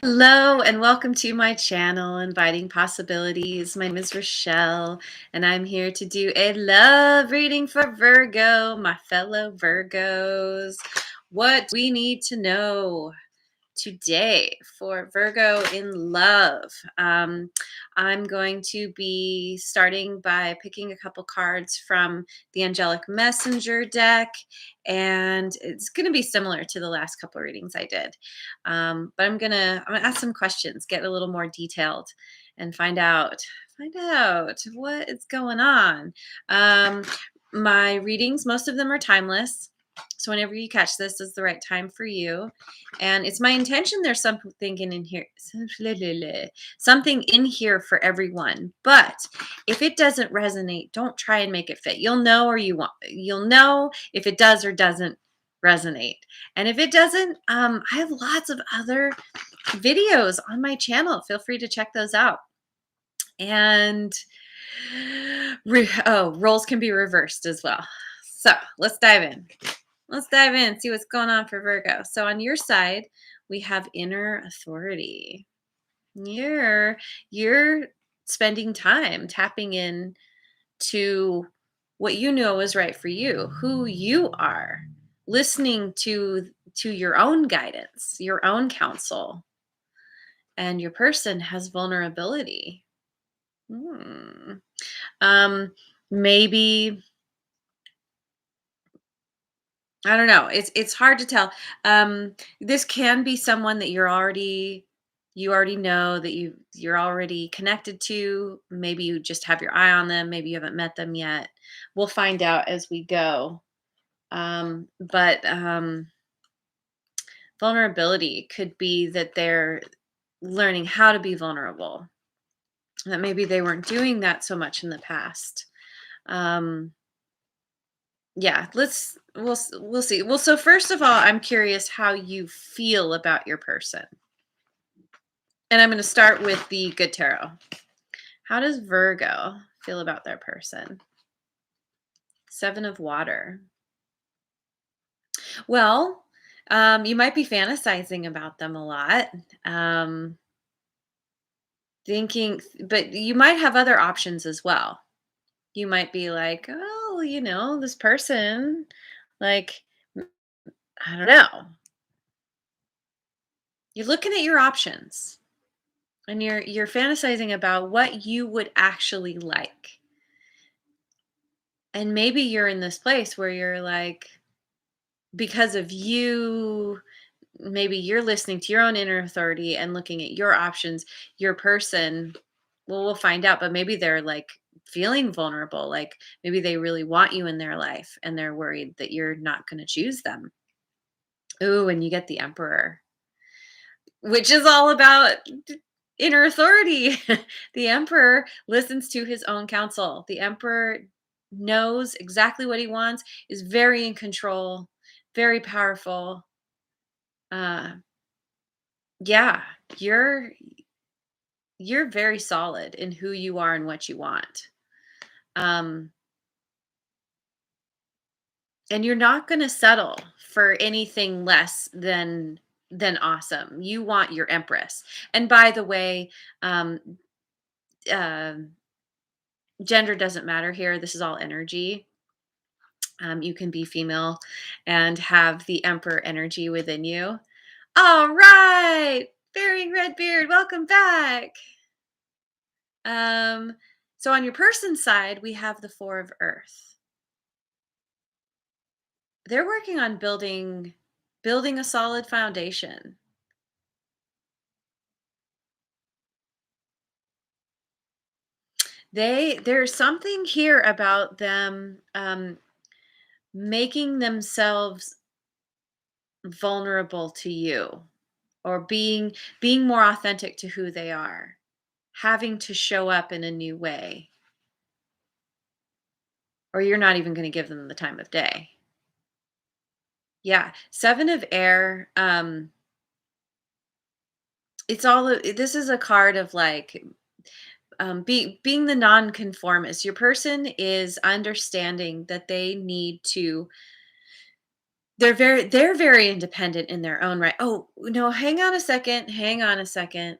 Hello and welcome to my channel, Inviting Possibilities. My name is Rochelle, and I'm here to do a love reading for Virgo, my fellow Virgos. What we need to know today for Virgo in love. I'm going to be starting by picking a couple cards from the Angelic Messenger deck, and it's going to be similar to the last couple readings I did. But I'm gonna ask some questions, get a little more detailed, and find out what is going on. Um, my readings, most of them are timeless. So whenever you catch this is the right time for you. And it's my intention there's something in here, something in here for everyone. But if it doesn't resonate, don't try and make it fit. You'll know if it does or doesn't resonate. And if it doesn't, I have lots of other videos on my channel. Feel free to check those out. And roles can be reversed as well. So let's dive in. Let's dive in, see what's going on for Virgo. So on your side, we have inner authority. You're spending time tapping in to what you know is right for you, who you are, listening to your own guidance, your own counsel, and your person has vulnerability. Hmm. Um, maybe I don't know. It's hard to tell. This can be someone that you already know that you're already connected to. Maybe you just have your eye on them. Maybe you haven't met them yet. We'll find out as we go. But vulnerability could be that they're learning how to be vulnerable. That maybe they weren't doing that so much in the past. Um, Yeah, we'll see. Well, so first of all, I'm curious how you feel about your person. And I'm going to start with the good tarot. How does Virgo feel about their person? Seven of water. Well, you might be fantasizing about them a lot. Um, thinking but you might have other options as well. You might be like, "Oh, this person like I don't know." You're looking at your options. And you're fantasizing about what you would actually like. And maybe you're in this place where you're like, because of you, maybe you're listening to your own inner authority and looking at your options, your person, well, we'll find out, but maybe they're like feeling vulnerable. Like maybe they really want you in their life and they're worried that you're not going to choose them. Ooh, and you get the emperor, which is all about inner authority. The emperor listens to his own counsel. The emperor knows exactly what he wants, is very in control, very powerful. Uh yeah, you're very solid in who you are and what you want. Um and you're not going to settle for anything less than awesome. You want your empress. And by the way, um um gender doesn't matter here. This is all energy. You can be female and have the emperor energy within you. All right, Bearing Redbeard, welcome back. Um, so on your person side, we have the Four of Earth. They're working on building a solid foundation. There's something here about them making themselves vulnerable to you or being more authentic to who they are, having to show up in a new way, or you're not even going to give them the time of day. Yeah, seven of air. This is a card of like being the nonconformist. Your person is understanding that they're very independent in their own right. Oh, no, hang on a second. Hang on a second.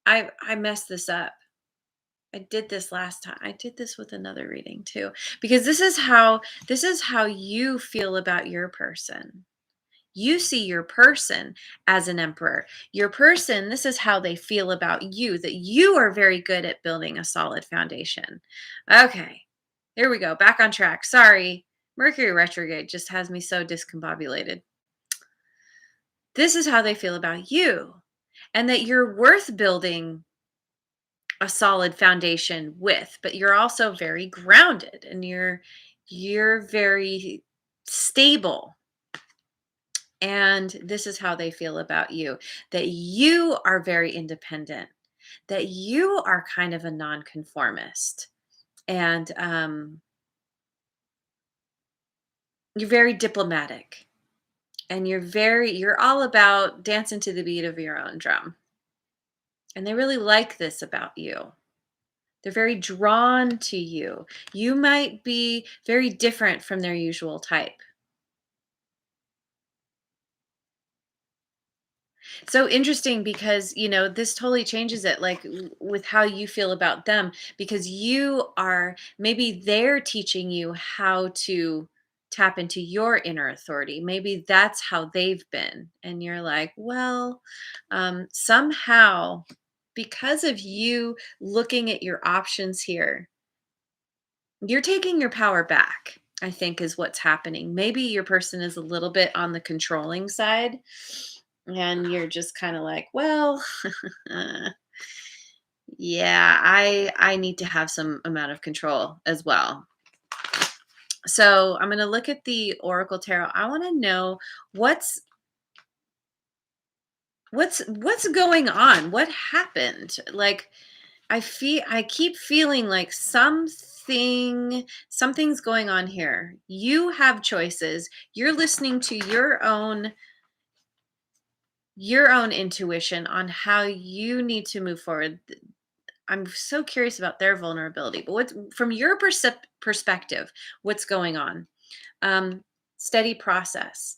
I messed this up. I did this last time. I did this with another reading too. Because this is how you feel about your person. You see your person as an emperor. Your person, this is how they feel about you, that you are very good at building a solid foundation. Okay, here we go. Back on track. Sorry. Mercury retrograde just has me so discombobulated. This is how they feel about you, and that you're worth building a solid foundation with, but you're also very grounded and you're very stable. And this is how they feel about you, that you are very independent, that you are kind of a nonconformist, and you're very diplomatic, and you're all about dancing to the beat of your own drum. And they really like this about you. They're very drawn to you. You might be very different from their usual type. So interesting because, this totally changes it, like with how you feel about them, because maybe they're teaching you how to tap into your inner authority. Maybe that's how they've been. And you're like, well, somehow, because of you looking at your options here, you're taking your power back, I think, is what's happening. Maybe your person is a little bit on the controlling side, and you're just kind of like, well, yeah, I need to have some amount of control as well. So I'm going to look at the Oracle Tarot. I want to know what's what's going on. What happened? Like, I keep feeling like something's going on here. You have choices. You're listening to your own intuition on how you need to move forward. I'm so curious about their vulnerability, but what's from your perspective, what's going on? Um, Steady process.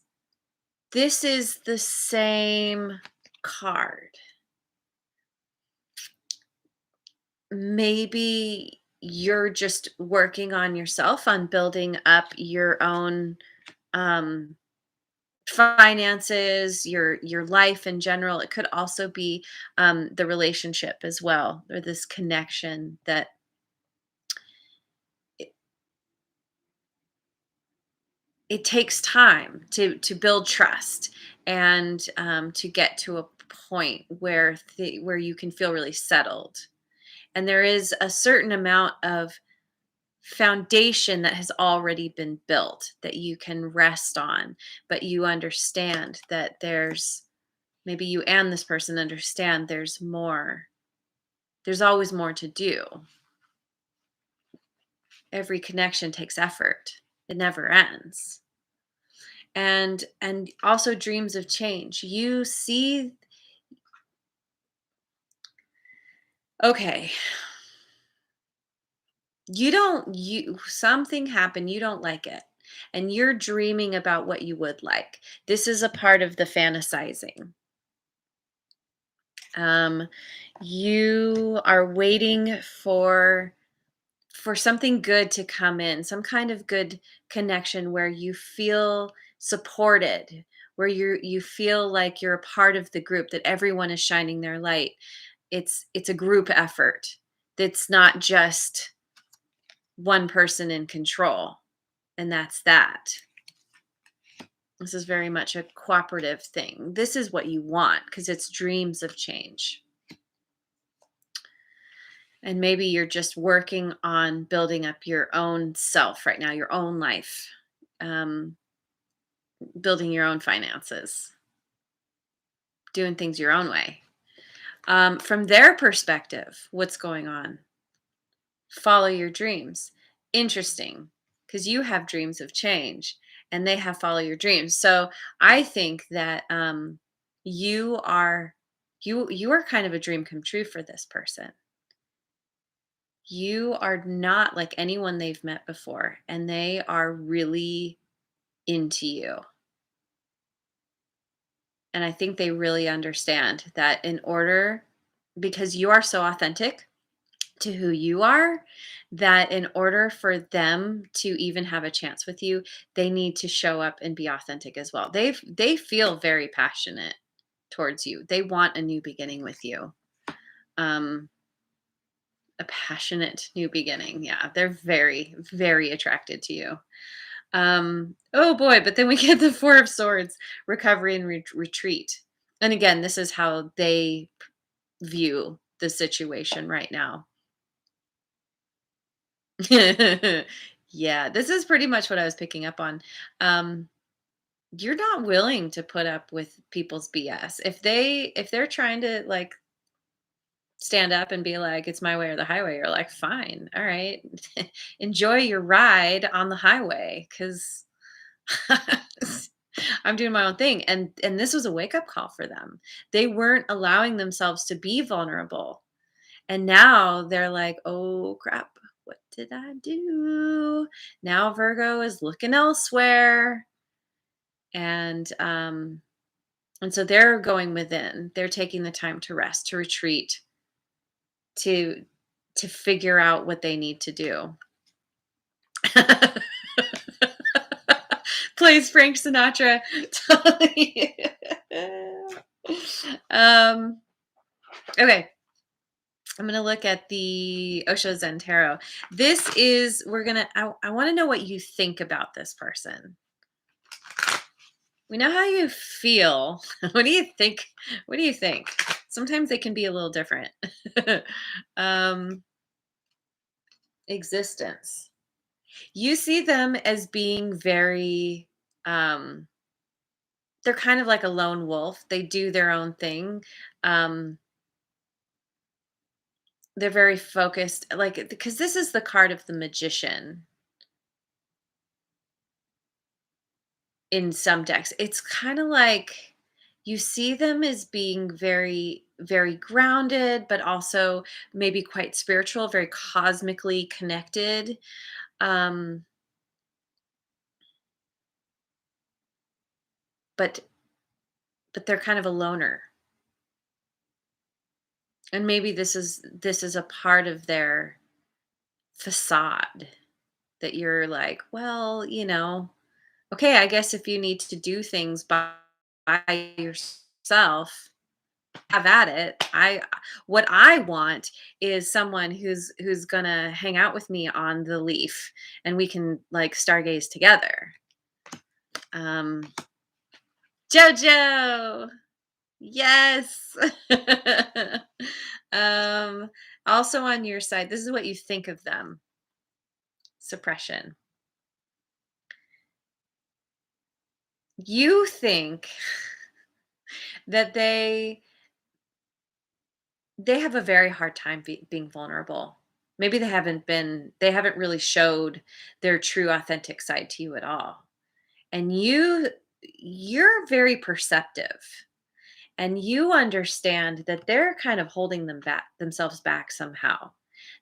This is the same card. Maybe you're just working on yourself, on building up your own um finances, your life in general. It could also be the relationship as well, or this connection that it, it takes time to build trust, and to get to a point where you can feel really settled. And there is a certain amount of foundation that has already been built that you can rest on, but you understand that maybe you and this person understand there's always more to do. Every connection takes effort. It never ends. And also dreams of change. You see, okay, you something happened, you don't like it. And you're dreaming about what you would like. This is a part of the fantasizing. Um, you are waiting for something good to come in, some kind of good connection where you feel supported, where you feel like you're a part of the group, that everyone is shining their light. It's a group effort. That's not just one person in control, and that's that. This is very much a cooperative thing. This is what you want because it's dreams of change. And maybe you're just working on building up your own self right now, your own life, um, building your own finances, doing things your own way. From their perspective, what's going on? Follow your dreams. Interesting, because you have dreams of change and they have follow your dreams. So I think that you are you are kind of a dream come true for this person. You are not like anyone they've met before, and they are really into you. And I think they really understand that in order, because you are so authentic to who you are, that in order for them to even have a chance with you, they need to show up and be authentic as well. They feel very passionate towards you. They want a new beginning with you. Um, a passionate new beginning. Yeah, they're very, very attracted to you. Oh boy, but then we get the Four of Swords, recovery and retreat. And again, this is how they view the situation right now. Yeah, this is pretty much what I was picking up on. Um, you're not willing to put up with people's BS. If they're trying to like stand up and be like, it's my way or the highway, you're like, fine, all right. Enjoy your ride on the highway because I'm doing my own thing. And this was a wake-up call for them. They weren't allowing themselves to be vulnerable. And now they're like, oh crap, what did I do? Now Virgo is looking elsewhere. And so they're going within. They're taking the time to rest, to retreat, to to figure out what they need to do. Plays Frank Sinatra. um, okay. I'm going to look at the Osho Zen Tarot. This is, I want to know what you think about this person. We know how you feel. What do you think? What do you think? Sometimes they can be a little different. um, existence. You see them as being very, um, they're kind of like a lone wolf. They do their own thing. Um, they're very focused, like, because this is the card of the magician in some decks. It's kind of like you see them as being very, very grounded, but also maybe quite spiritual, very cosmically connected. Um, but they're kind of a loner. And maybe this is a part of their facade that you're like, well, okay, I guess if you need to do things by yourself, have at it. What I want is someone who's gonna hang out with me on the leaf and we can like stargaze together. Um Jojo. Yes. um Also on your side, this is what you think of them. Suppression. You think that they have a very hard time being vulnerable. Maybe they haven't really showed their true authentic side to you at all. And you're very perceptive and you understand that they're kind of holding themselves back somehow.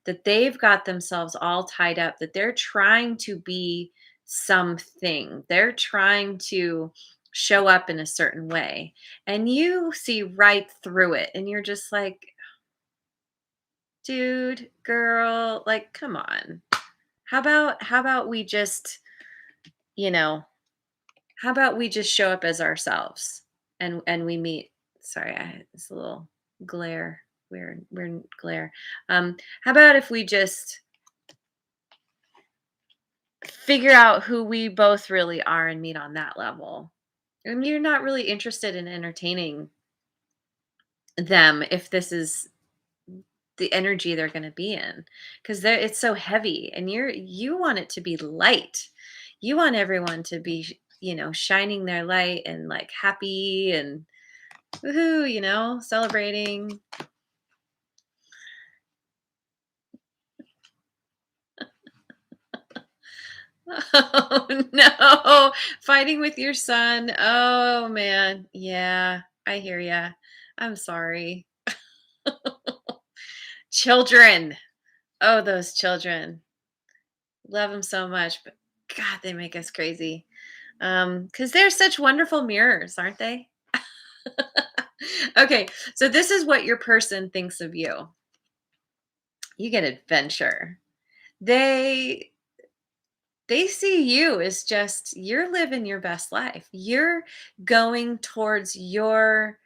That they've got themselves all tied up, that they're trying to be something. They're trying to show up in a certain way. And you see right through it and you're just like, dude, girl, like, come on. How about we just, you know, how about we just show up as ourselves and we meet. Sorry, it's a little glare. We're glare. How about if we just figure out who we both really are and meet on that level? And you're not really interested in entertaining them if this is the energy they're going to be in because it's so heavy and you want it to be light. You want everyone to be shining their light and like happy and woohoo, celebrating. Oh no, fighting with your son. Oh man, yeah, I hear ya. I'm sorry. Children. Oh, those children. Love them so much, but God, they make us crazy. Because they're such wonderful mirrors, aren't they? Okay, so this is what your person thinks of you. You get adventure. They they see you as just you're living your best life. You're going towards your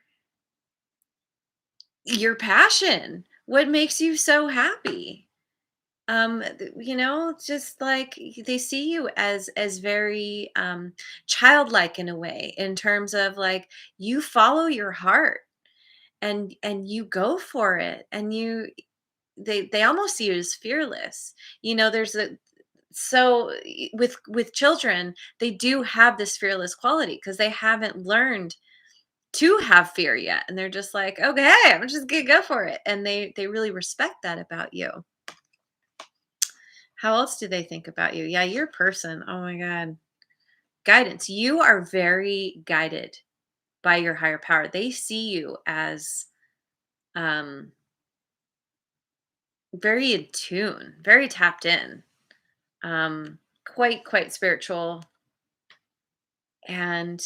passion. What makes you so happy? Just like they see you as very childlike in a way, in terms of like you follow your heart and you go for it, and they almost see you as fearless. There's a so with children, they do have this fearless quality because they haven't learned to have fear yet, and they're just like, okay, I'm just gonna go for it, and they really respect that about you. How else do they think about you? Yeah, your person, oh my god, guidance. You are very guided by your higher power. They see you as um very in tune, very tapped in, quite spiritual. And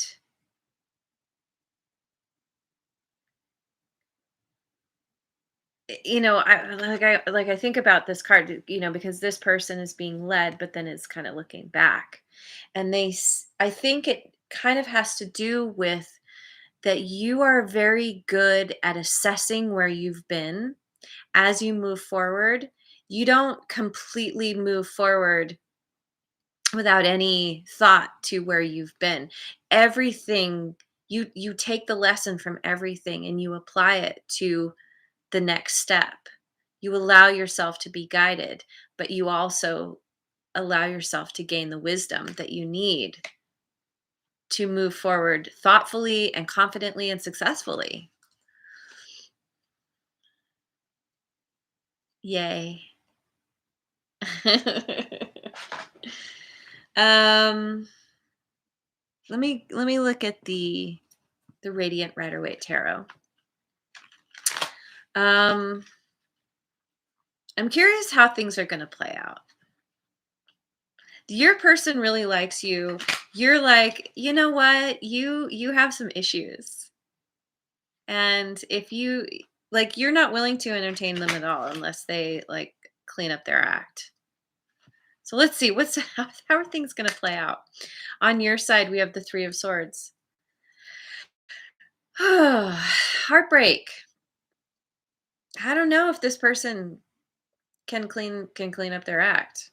I think about this card, because this person is being led, but then it's kind of looking back. And I think it kind of has to do with that you are very good at assessing where you've been as you move forward. You don't completely move forward without any thought to where you've been. Everything, you take the lesson from everything and you apply it to the next step. You allow yourself to be guided, but you also allow yourself to gain the wisdom that you need to move forward thoughtfully and confidently and successfully. Yay. um let me look at the Radiant Rider Waite Tarot. um I'm curious how things are going to play out. Your person really likes you. You're like, you know what, you have some issues, and if you like, you're not willing to entertain them at all unless they like clean up their act. So let's see how are things going to play out. On your side, we have the Three of Swords. Heartbreak. I don't know if this person can clean up their act.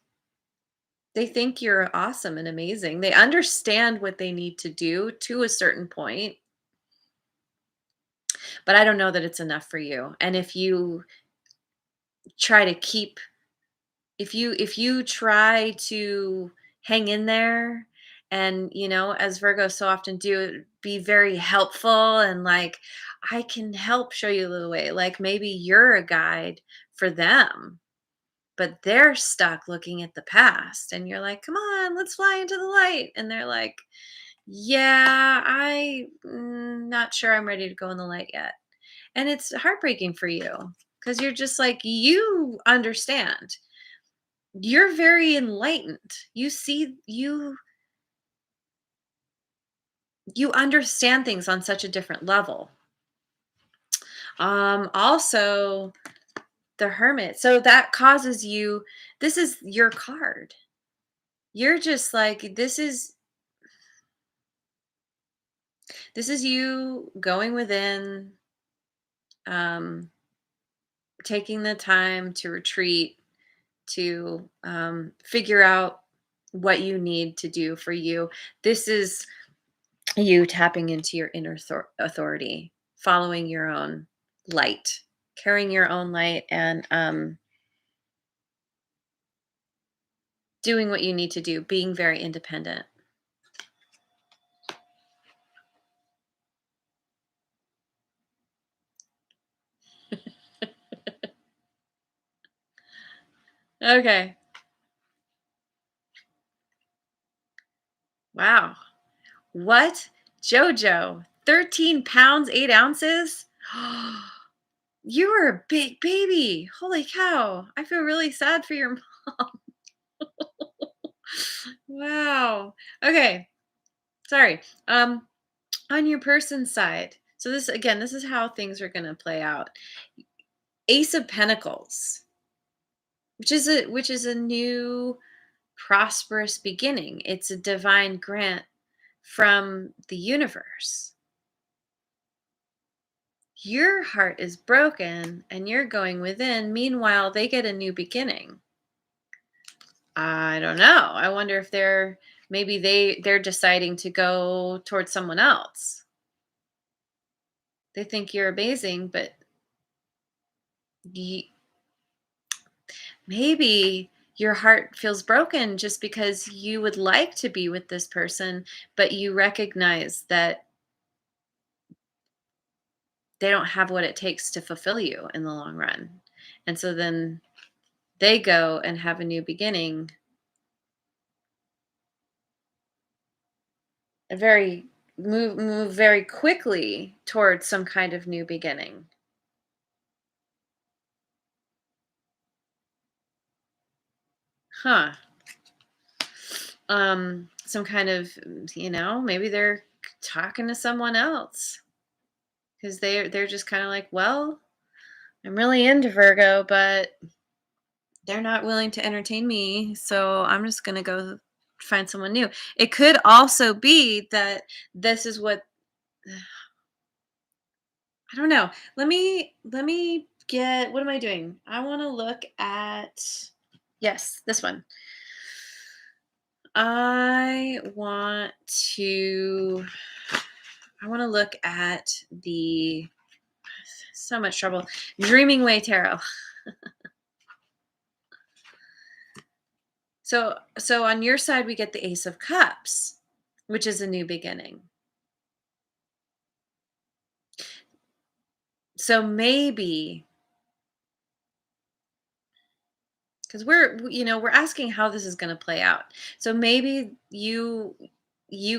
They think you're awesome and amazing. They understand what they need to do to a certain point, but I don't know that it's enough for you. And if you try to keep if you try to hang in there, and as Virgos so often do, be very helpful and like, I can help show you the way, like maybe you're a guide for them, but they're stuck looking at the past, and you're like, come on, let's fly into the light, and they're like, yeah, not sure I'm ready to go in the light yet. And it's heartbreaking for you because you're just like, you understand. You're very enlightened. You understand things on such a different level. Also the Hermit. So that causes you, this is your card. You're just like, this is you going within, um taking the time to retreat, to figure out what you need to do for you. This is you tapping into your inner authority, following your own light, carrying your own light, and doing what you need to do, being very independent. Okay. Wow. What? Jojo, 13 pounds, 8 ounces? You were a big baby. Holy cow. I feel really sad for your mom. Wow. Okay. Sorry. On your person's side, So this again, this is how things are going to play out. Ace of Pentacles, which is a new prosperous beginning. It's a divine grant from the universe. Your heart is broken and you're going within. Meanwhile, they get a new beginning. I don't know. I wonder if they're deciding to go towards someone else. They think you're amazing, but y- maybe your heart feels broken just because you would like to be with this person, but you recognize that they don't have what it takes to fulfill you in the long run. And so then they go and have a new beginning, a very move very quickly towards some kind of new beginning. Huh. Some kind of, maybe they're talking to someone else because they're just kind of like, well, I'm really into Virgo, but they're not willing to entertain me, so I'm just gonna go find someone new. It could also be that this is what I don't know. Let me get, what am I doing? I want to look at, yes, this one. I want to I want to look at the, so much trouble, Dreaming Way Tarot. So on your side we get the Ace of Cups, which is a new beginning. So maybe, because we're asking how this is going to play out. So maybe you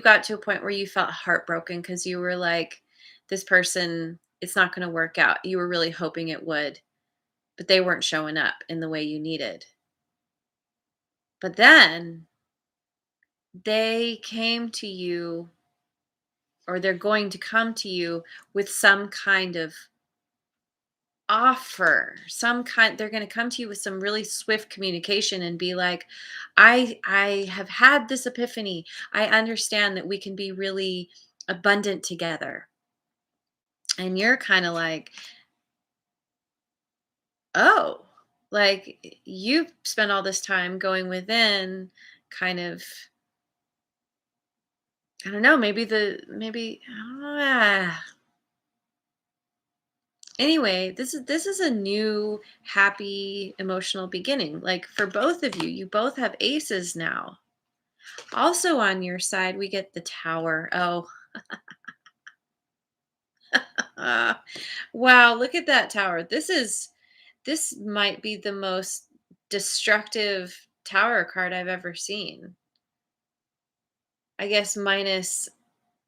got to a point where you felt heartbroken because you were like, this person, it's not going to work out. You were really hoping it would, but they weren't showing up in the way you needed. But then they came to you, or they're going to come to you with some kind of offer, some kind, they're going to come to you with some really swift communication and be like, I have had this epiphany. I understand that we can be really abundant together. And you're kind of like, oh, like you've spent all this time going within, kind of, I don't know, maybe anyway, this is a new happy emotional beginning. Like for both of you, you both have aces now. Also on your side, we get the Tower. Oh, wow, look at that tower. This might be the most destructive tower card I've ever seen. I guess minus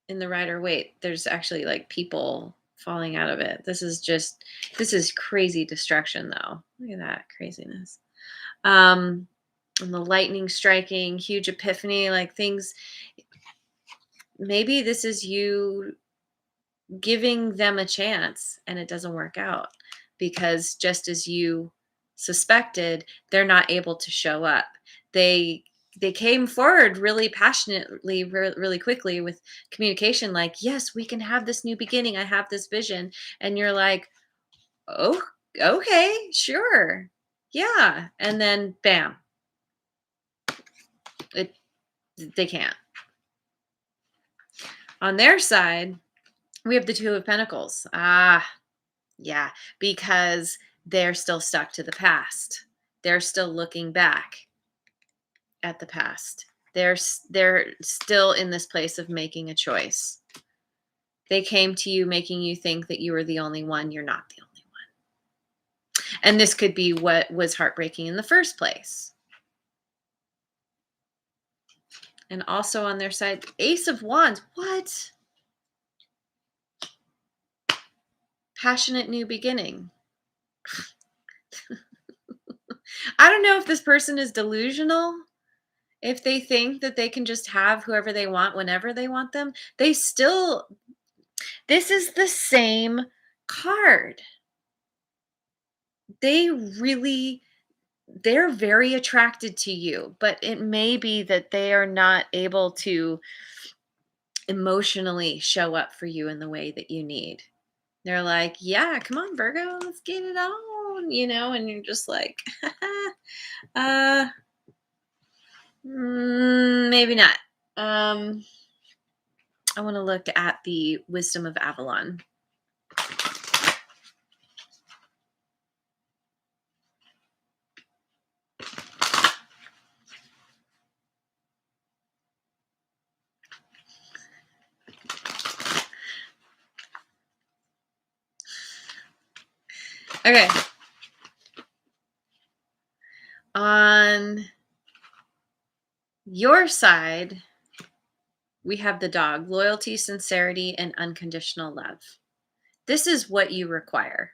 in the Rider Waite, there's actually like people falling out of it. This is crazy destruction though. Look at that craziness. Um and the lightning striking, huge epiphany, like things, maybe this is you giving them a chance and it doesn't work out because just as you suspected, they're not able to show up. They came forward really passionately, really quickly with communication, like, yes, we can have this new beginning, I have this vision. And you're like, oh, okay, sure, yeah. And then bam, it they can't. On their side, we have the Two of Pentacles. Yeah, because they're still stuck to the past. They're still looking back at the past. They're still in this place of making a choice. They came to you making you think that you were the only one. You're not the only one. And this could be what was heartbreaking in the first place. And also on their side, Ace of Wands. What? Passionate new beginning. I don't know if this person is delusional. If they think that they can just have whoever they want whenever they want them, This is the same card. They really they're very attracted to you, but it may be that they are not able to emotionally show up for you in the way that you need. They're like, "Yeah, come on, Virgo, let's get it on," and you're just like, uh, maybe not. Um, I want to look at the wisdom of Avalon. Okay. On your side, we have the dog, loyalty, sincerity, and unconditional love. This is what you require.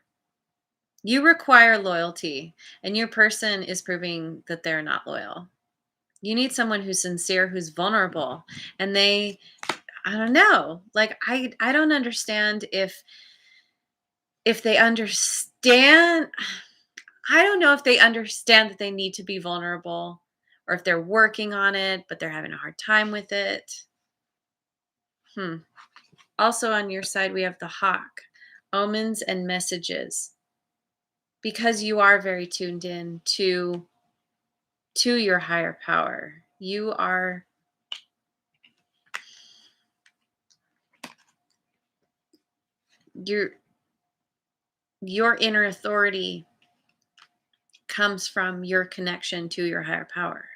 You require loyalty, and your person is proving that they're not loyal. You need someone who's sincere, who's vulnerable, and I don't know. Like I don't understand if they understand. I don't know if they understand that they need to be vulnerable or if they're working on it, but they're having a hard time with it. Hmm. Also on your side, we have the hawk, omens and messages. Because you are very tuned in to your higher power. Your your inner authority comes from your connection to your higher power.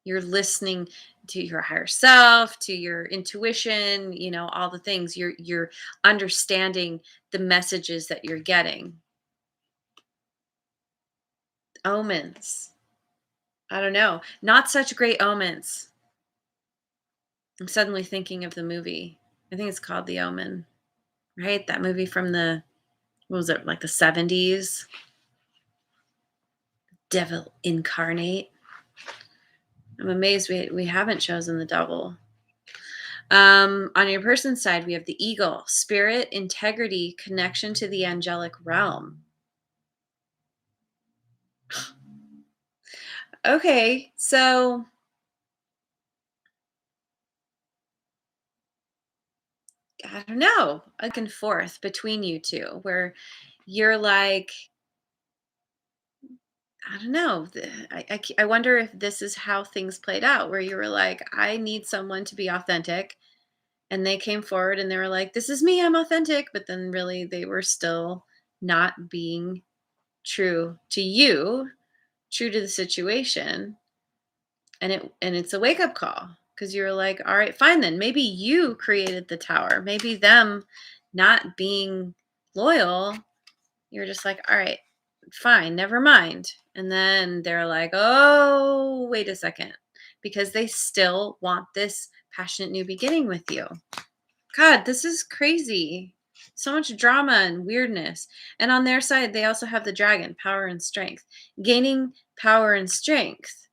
You're listening to your higher self, to your intuition, all the things. You're understanding the messages that you're getting. Omens. I don't know. Not such great omens. I'm suddenly thinking of the movie. I think it's called The Omen, right? That movie from what was it, like the 70s? Devil incarnate. I'm amazed we haven't chosen the devil. On your person's side, we have the eagle, spirit, integrity, connection to the angelic realm. Okay, so I don't know, back and forth between you two, where you're like, I don't know. I wonder if this is how things played out, where you were like, I need someone to be authentic. And they came forward and they were like, this is me, I'm authentic. But then really they were still not being true to you, true to the situation. And it's a wake-up call because you're like, all right, fine then. Maybe you created the tower. Maybe them not being loyal, you're just like, all right, fine, never mind. And then they're like, oh, wait a second, because they still want this passionate new beginning with you. God, this is crazy. So much drama and weirdness. And on their side, they also have the dragon, power and strength. Gaining power and strength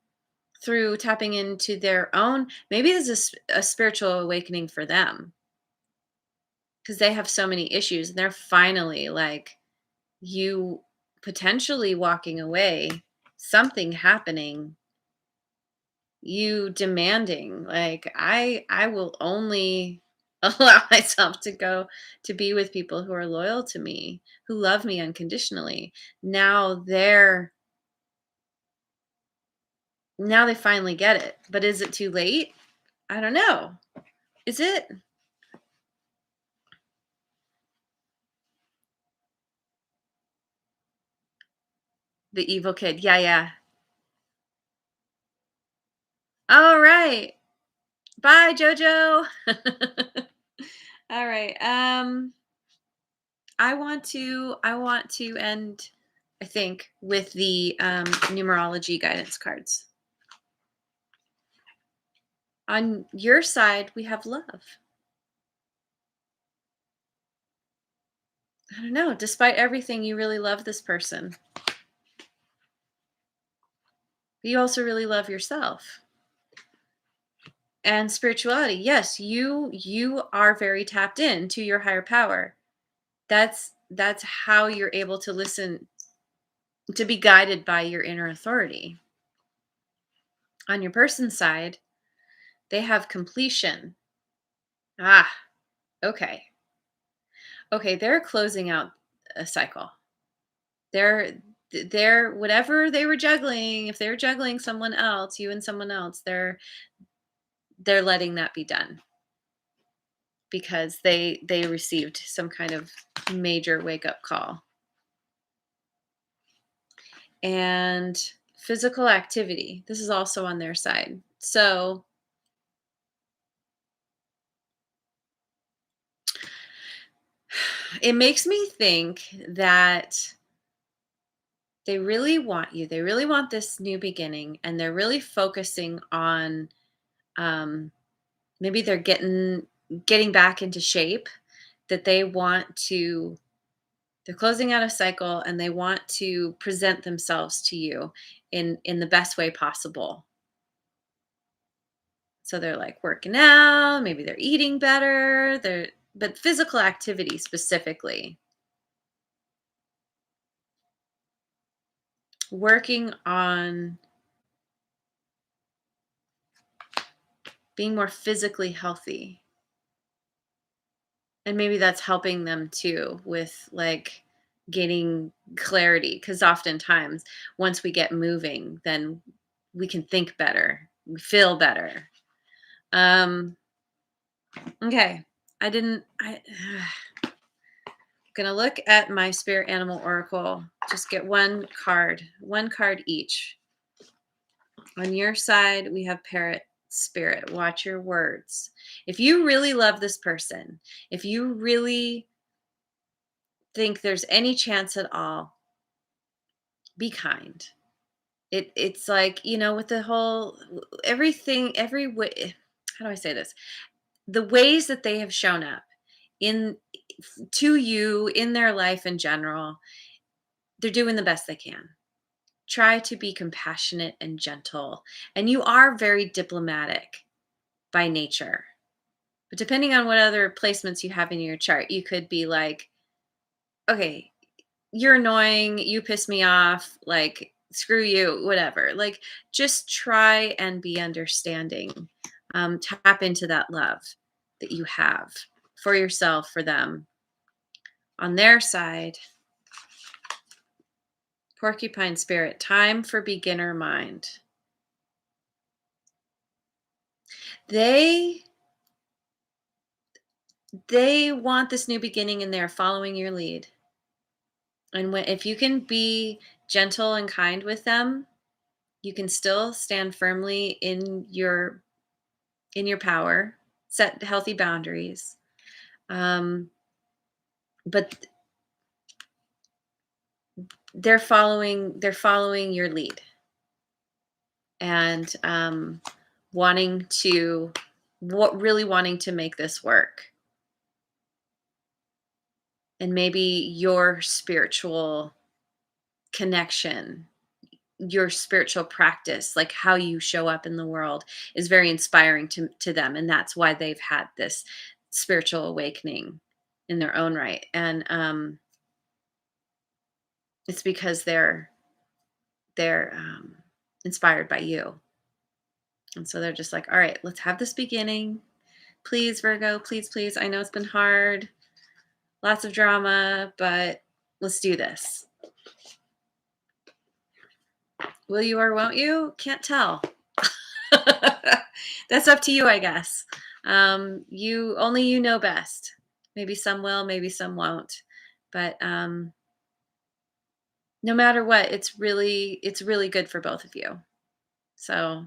through tapping into their own, maybe this is a spiritual awakening for them because they have so many issues. And they're finally like, you potentially walking away, something happening, you demanding like I will only allow myself to go to be with people who are loyal to me, who love me unconditionally. Now they finally get it, but is it too late? I don't know. Is it? The evil kid, yeah, yeah. All right, bye Jojo. All right, I want to end, I think, with the numerology guidance cards. On your side, we have love. I don't know. Despite everything, you really love this person. But you also really love yourself. And spirituality, yes, you are very tapped in to your higher power. That's how you're able to listen, to be guided by your inner authority. On your person's side, they have completion. Ah, okay. Okay, they're closing out a cycle. They're whatever they were juggling, if they were juggling someone else, you and someone else, they're letting that be done because they received some kind of major wake up call. And physical activity, this is also on their side. So it makes me think that they really want you. They really want this new beginning, and they're really focusing on, um, maybe they're getting back into shape. That they want to. They're closing out a cycle, and they want to present themselves to you in the best way possible. So they're like working out. Maybe they're eating better. But physical activity specifically, working on being more physically healthy. And maybe that's helping them too with like gaining clarity, because oftentimes once we get moving, then we can think better, we feel better. Um okay. I didn't I Gonna look at my spirit animal oracle. Just get one card each. On your side, we have parrot spirit. Watch your words. If you really love this person, if you really think there's any chance at all, be kind. It's like, with the whole everything, every way, how do I say this? The ways that they have shown up in to you in their life in general, they're doing the best they can. Try to be compassionate and gentle. And you are very diplomatic by nature. But depending on what other placements you have in your chart, you could be like, okay, you're annoying, you piss me off, like, screw you, whatever. Like, just try and be understanding. Tap into that love that you have for yourself, for them. On their side, porcupine spirit, time for beginner mind. They they want this new beginning and they're following your lead. And if you can be gentle and kind with them, you can still stand firmly in your power, set healthy boundaries. Um, but they're following your lead, and wanting to really wanting to make this work. And maybe your spiritual connection, your spiritual practice, like how you show up in the world, is very inspiring to them, and that's why they've had this spiritual awakening in their own right. And it's because they're inspired by you. And so they're just like, all right, let's have this beginning. Please, Virgo, please, please. I know it's been hard, lots of drama, but let's do this. Will you or won't you? Can't tell. That's up to you, I guess. You know best. Maybe some will, maybe some won't. But no matter what, it's really good for both of you. So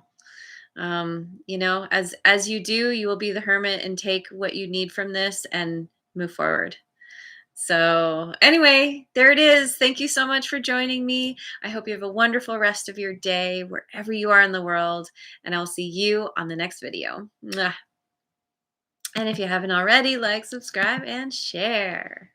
as you do, you will be the hermit and take what you need from this and move forward. So anyway, there it is. Thank you so much for joining me. I hope you have a wonderful rest of your day wherever you are in the world, and I'll see you on the next video. Mwah. And if you haven't already, like, subscribe, and share.